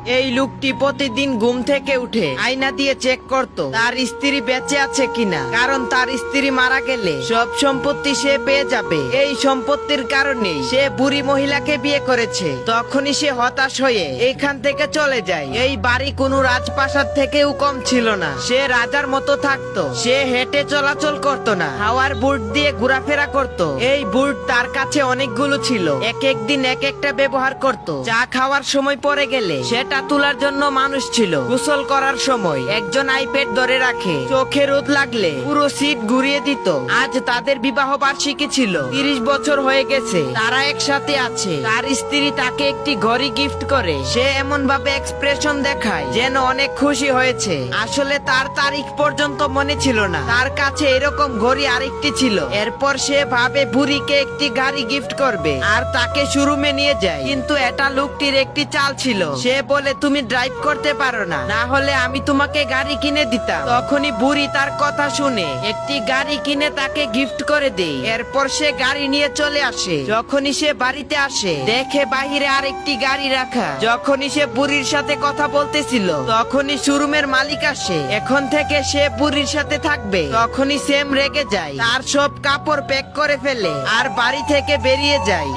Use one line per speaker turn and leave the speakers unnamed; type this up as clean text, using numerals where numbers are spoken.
এই লোকটি প্রতিদিন ঘুম থেকে উঠে আয়না দিয়ে চেক করত তার স্ত্রী বেঁচে আছে কিনা, কারণ তার স্ত্রী মারা গেলে সব সম্পত্তি সে পেয়ে যাবে। এই সম্পত্তির কারণে সে বুড়ি মহিলাকে বিয়ে করেছে। তখনই সে হতাশ হয়ে এইখান থেকে চলে যায়। এই বাড়ি কোনো রাজপ্রাসাদ থেকেও কম ছিল না। সে রাজার মতো থাকতো। সে হেঁটে চলাচল করত না, হাওয়ার বুট দিয়ে ঘোরাফেরা করত। এই বুট তার কাছে অনেকগুলো ছিল, এক এক দিন এক একটা ব্যবহার করত। চা খাওয়ার সময় পড়ে গেলে সেটা তোলার জন্য মানুষ ছিল। গোসল করার সময় একজন আইপ্যাড ধরে রাখে। চোখে রোদ লাগলে পুরো সিট ঘুরিয়ে দিত। আজ তাদের বিবাহ বার্ষিকী ছিল। 30 বছর হয়ে গেছে তারা একসাথে আছে। তার স্ত্রী তাকে একটি ঘড়ি গিফট করে। সে এমন ভাবে এক্সপ্রেশন দেখায় যেন অনেক খুশি হয়েছে। আসলে তার তারিখ পর্যন্ত মনে ছিল না। তার কাছে এরকম ঘড়ি আরেকটি ছিল। এরপর সে ভাবে বুড়িকে একটি গাড়ি গিফট করবে আর তাকে শোরুমে নিয়ে যায়। কিন্তু এটা লোকটির একটি চাল ছিল। সে বলে, তুমি ড্রাইভ করতে পারো না, না হলে আমি তোমাকে গাড়ি কিনে দিতাম। তখনই বুড়ি তার কথা শুনে একটি গাড়ি কিনে তাকে গিফট করে দেয়। এরপর সে গাড়ি নিয়ে চলে আসে। যখনই সে বাড়িতে আসে দেখে বাহিরে আরেকটি গাড়ি রাখা। যখনই সে বুড়ির সাথে কথা বলতেছিল তখনই শোরুমের মালিক আসে। এখন থেকে সে বুড়ির সাথে থাকবে। তখনই সেম রেগে যায়, তার সব কাপড় প্যাক করে ফেলে আর বাড়ি থেকে বেরিয়ে যায়।